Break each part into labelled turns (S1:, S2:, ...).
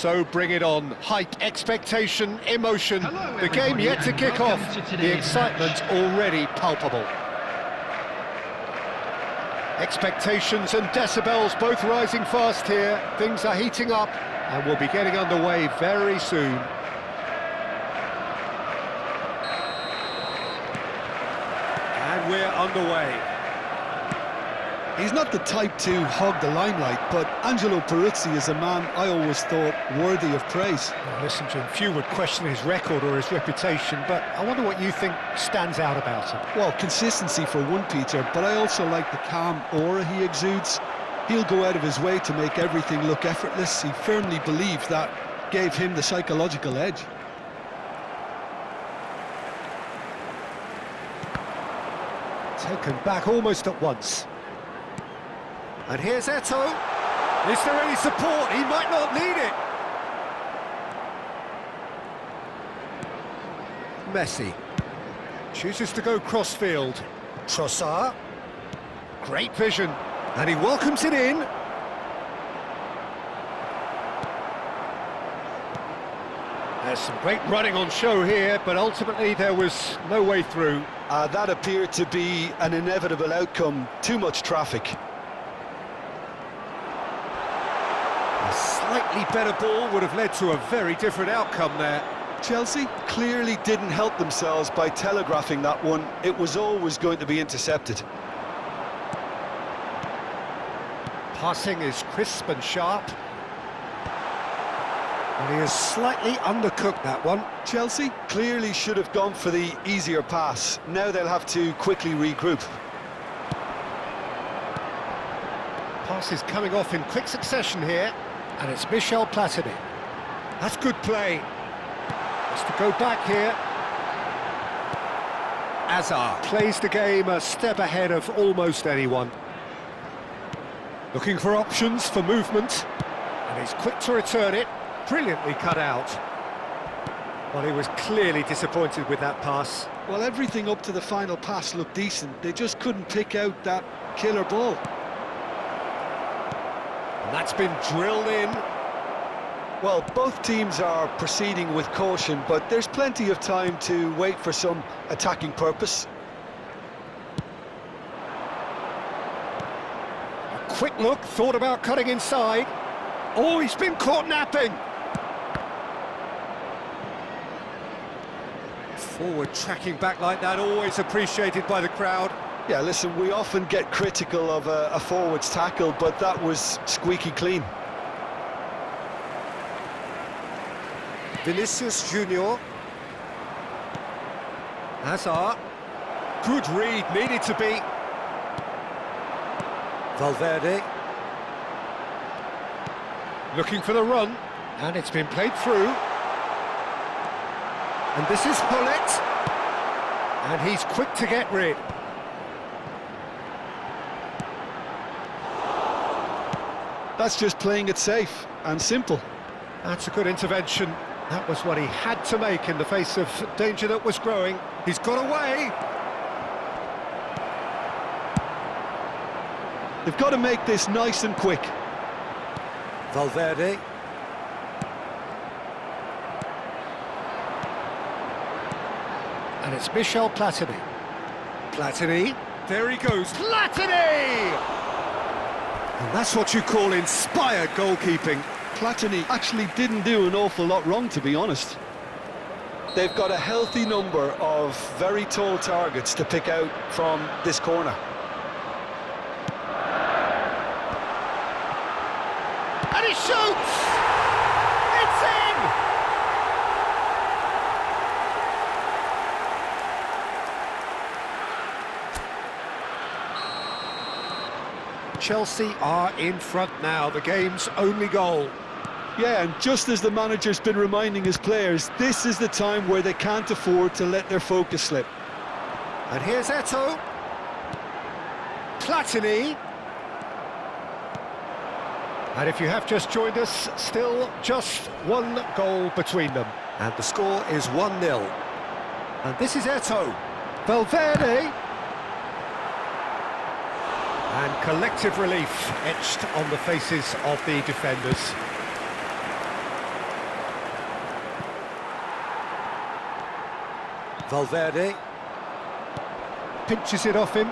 S1: So bring it on. Hype, expectation, emotion.
S2: Hello,
S1: the game yet to kick off.
S2: to
S1: The excitement already palpable. Expectations and decibels both rising fast here. Things are heating up and we'll be getting underway very soon. And we're underway.
S3: He's not the type to hog the limelight, but Angelo Peruzzi is a man I always thought worthy of praise.
S1: Well, listen to him, few would question his record or his reputation, but I wonder what you think stands out about him.
S3: Well, consistency for one, Peter, but I also like the calm aura he exudes. He'll go out of his way to make everything look effortless. He firmly believes that gave him the psychological edge.
S1: Taken back almost at once. And here's Eto'o. Is there any support? He might not need it. Messi chooses to go cross-field. Trossard. Great vision. And he welcomes it in. There's some great running on show here, but ultimately there was no way through.
S3: That appeared to be an inevitable outcome. Too much traffic.
S1: A slightly better ball would have led to a very different outcome there.
S3: Chelsea clearly didn't help themselves by telegraphing that one. It was always going to be intercepted.
S1: Passing is crisp and sharp. And he has slightly undercooked that one.
S3: Chelsea clearly should have gone for the easier pass. Now they'll have to quickly regroup.
S1: Pass is coming off in quick succession here. And it's Michel Platini. That's good play. Has to go back here. Hazard plays the game a step ahead of almost anyone. Looking for options for movement. And he's quick to return it. Brilliantly cut out. Well, he was clearly disappointed with that pass.
S3: Well, everything up to the final pass looked decent. They just couldn't pick out that killer ball.
S1: And that's been drilled in.
S3: Well, both teams are proceeding with caution, but there's plenty of time to wait for some attacking purpose.
S1: A quick look, thought about cutting inside. Oh, he's been caught napping. Forward tracking back like that, always appreciated by the crowd.
S3: Yeah, listen, we often get critical of a forward's tackle, but that was squeaky clean.
S1: Vinicius Junior. Hazard. Good read, needed to be. Valverde. Looking for the run, and it's been played through. And this is Hullet. And he's quick to get rid.
S3: That's just playing it safe and simple.
S1: That's a good intervention. That was what he had to make in the face of danger that was growing. He's got away.
S3: They've got to make this nice and quick.
S1: Valverde. And it's Michel Platini. Platini. There he goes. Platini! And that's what you call inspired goalkeeping.
S3: Platini actually didn't do an awful lot wrong, to be honest. They've got a healthy number of very tall targets to pick out from this corner.
S1: And he shoots! It's in! Chelsea are in front now, the game's only goal.
S3: Yeah, and just as the manager's been reminding his players, this is the time where they can't afford to let their focus slip.
S1: And here's Eto'o. Platini. And if you have just joined us, still just one goal between them. And the score is 1-0. And this is Eto'o. Valverde. And collective relief etched on the faces of the defenders. Valverde. Pinches it off him.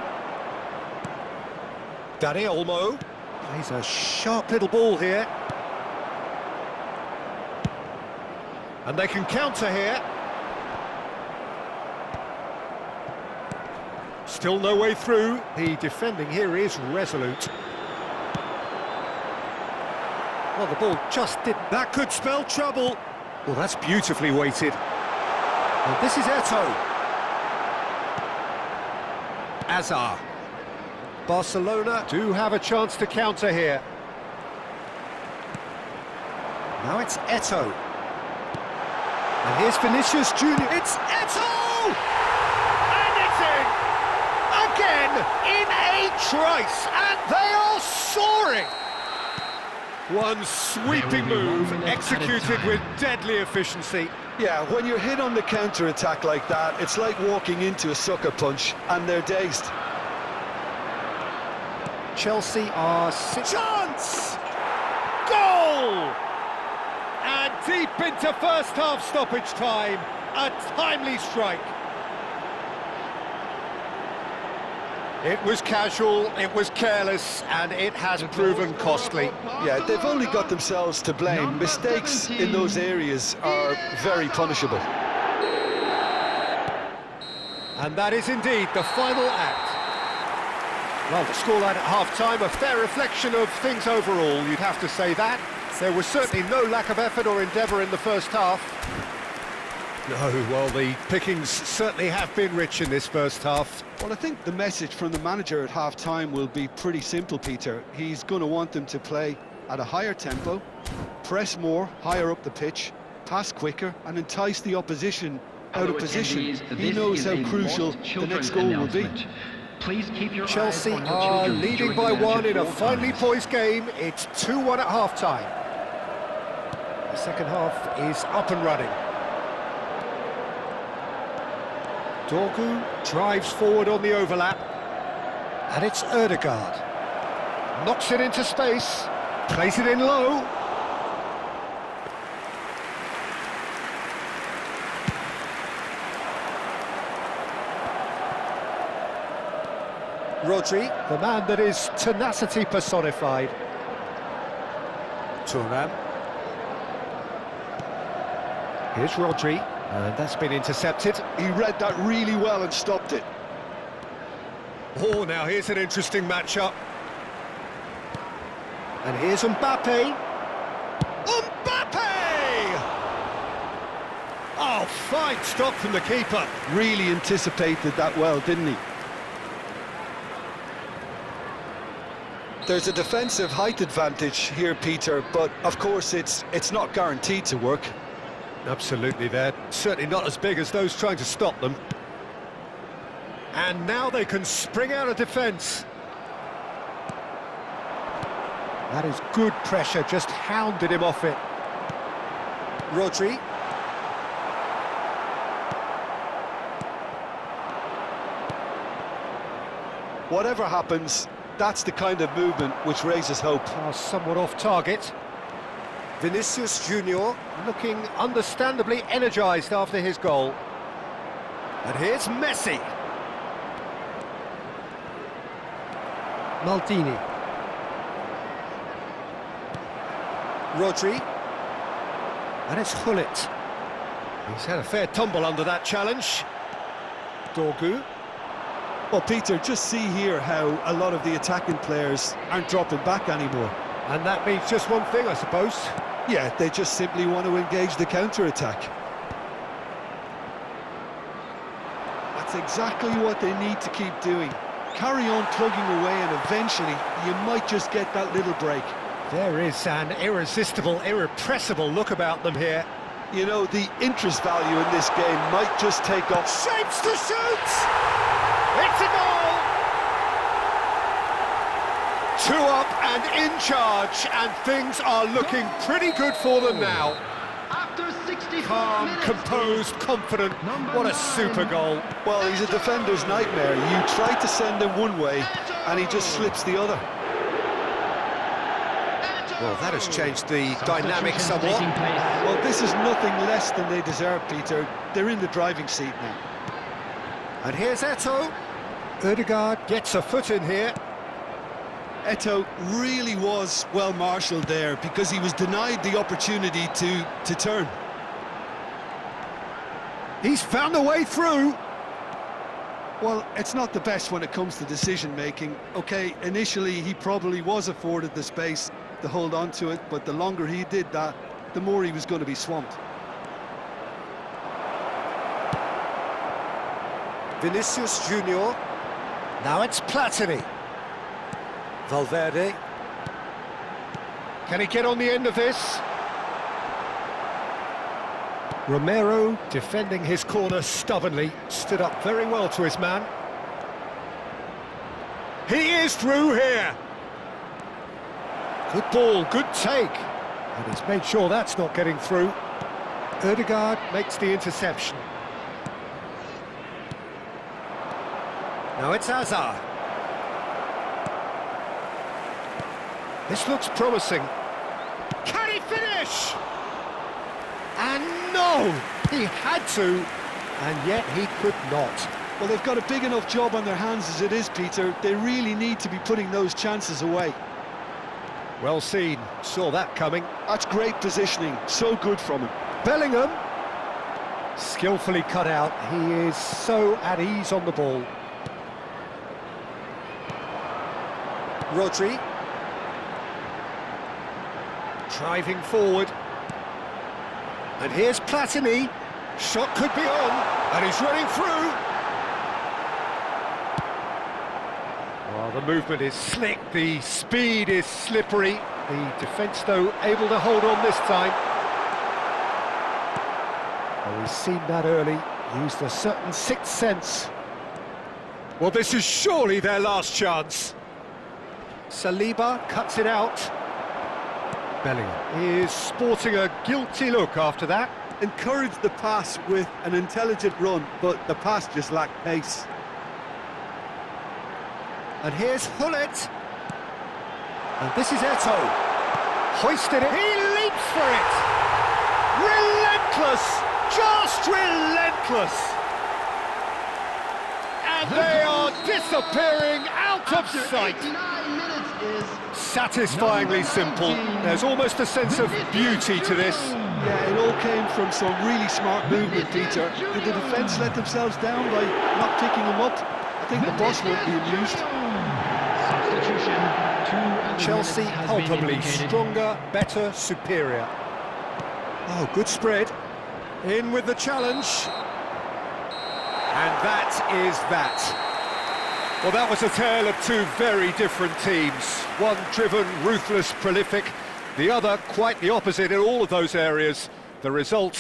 S1: Dani Olmo. Plays a sharp little ball here. And they can counter here. Still no way through. The defending here is resolute. Well, the ball just didn't. That could spell trouble. Well, that's beautifully weighted. And this is Eto'o. Azar. Barcelona do have a chance to counter here. Now it's Eto'o. And here's Vinicius Junior. It's Eto'o! And it's in! Again, in a trice, and they are soaring! One sweeping move, executed with deadly efficiency.
S3: Yeah, when you're hit on the counter-attack like that, it's like walking into a sucker punch, and they're dazed.
S1: Chelsea are chance! Goal! And deep into first half stoppage time, a timely strike. It was casual, it was careless, and it has proven costly.
S3: Yeah, they've only got themselves to blame. Mistakes in those areas are very punishable.
S1: And that is indeed the final act. Well, the scoreline at half-time, a fair reflection of things overall, you'd have to say that. There was certainly no lack of effort or endeavour in the first half. No, well, the pickings certainly have been rich in this first half.
S3: Well, I think the message from the manager at half-time will be pretty simple, Peter. He's going to want them to play at a higher tempo, press more, higher up the pitch, pass quicker, and entice the opposition out of position. He knows how crucial the next goal will be.
S2: Please keep your
S1: Chelsea
S2: eyes on your
S1: are
S2: children
S1: leading
S2: during
S1: by
S2: the match
S1: one
S2: at
S1: in a
S2: all
S1: finely
S2: times.
S1: poised game. It's 2-1 at half-time. The second half is up and running. Dorgu drives forward on the overlap. And it's Ødegaard. Knocks it into space. Plays it in low. Rodri, the man that is tenacity personified. Thuram. Here's Rodri, and that's been intercepted.
S3: He read that really well and stopped it.
S1: Oh, now here's an interesting matchup. And here's Mbappe. Mbappe! Oh, fine stop from the keeper.
S3: Really anticipated that well, didn't he? There's a defensive height advantage here, Peter, but of course it's not guaranteed to work.
S1: Absolutely, they're certainly not as big as those trying to stop them. And now they can spring out of defence. That is good pressure, just hounded him off it. Rodri.
S3: Whatever happens, that's the kind of movement which raises hope.
S1: Somewhat off target. Vinicius Junior looking understandably energised after his goal. And here's Messi. Maldini. Rodri. And it's Hullet. He's had a fair tumble under that challenge. Dorgu.
S3: Well, Peter, just see here how a lot of the attacking players aren't dropping back anymore.
S1: And that means just one thing, I suppose.
S3: Yeah, they just simply want to engage the counter-attack. That's exactly what they need to keep doing. Carry on plugging away and eventually you might just get that little break.
S1: There is an irresistible, irrepressible look about them here.
S3: You know, the interest value in this game might just take off.
S1: Shapes to shoot! It's a goal! 2 up and in charge, and things are looking pretty good for them now.
S2: After 64
S1: Calm,
S2: minutes,
S1: composed, confident. What a super goal.
S3: Well, he's a defender's nightmare. You try to send him one way and he just slips the other.
S1: Well, that has changed the dynamic somewhat.
S3: Well, this is nothing less than they deserve, Peter. They're in the driving seat now.
S1: And here's Eto'o. Ødegaard gets a foot in here.
S3: Eto'o really was well marshalled there because he was denied the opportunity to turn.
S1: He's found a way through.
S3: Well, it's not the best when it comes to decision-making. Okay, initially he probably was afforded the space to hold on to it, but the longer he did that, the more he was going to be swamped.
S1: Vinicius Junior. Now it's Platini. Valverde. Can he get on the end of this? Romero, defending his corner stubbornly, stood up very well to his man. He is through here. Good ball, good take. And he's made sure that's not getting through. Ødegaard makes the interception. Now it's Hazard. This looks promising. Can he finish? And no! He had to, and yet he could not.
S3: Well, they've got a big enough job on their hands as it is, Peter. They really need to be putting those chances away.
S1: Well seen, saw that coming.
S3: That's great positioning, so good from him.
S1: Bellingham, skillfully cut out. He is so at ease on the ball. Rodri, driving forward. And here's Platini. Shot could be on, and he's running through. Well, the movement is slick, the speed is slippery. The defence, though, able to hold on this time. Well, we've seen that early, used a certain sixth sense. Well, this is surely their last chance. Saliba cuts it out. Bellingham is sporting a guilty look after that.
S3: Encouraged the pass with an intelligent run, but the pass just lacked pace.
S1: And here's Hullet. And this is Eto'o. Hoisted it. He leaps for it. Relentless. Just relentless. And they are disappearing out of sight.
S2: 89 minutes is
S1: Satisfyingly simple. There's almost a sense of beauty to this.
S3: Yeah, it all came from some really smart movement, Peter. Did the defence let themselves down by not picking them up? I think the boss won't be amused.
S2: substitution. 2 added
S1: Chelsea
S2: minutes has been
S1: palpably
S2: indicated.
S1: stronger, better, superior. Oh, good spread. In with the challenge. And that is that. Well, that was a tale of two very different teams. One driven, ruthless, prolific. The other quite the opposite in all of those areas. The result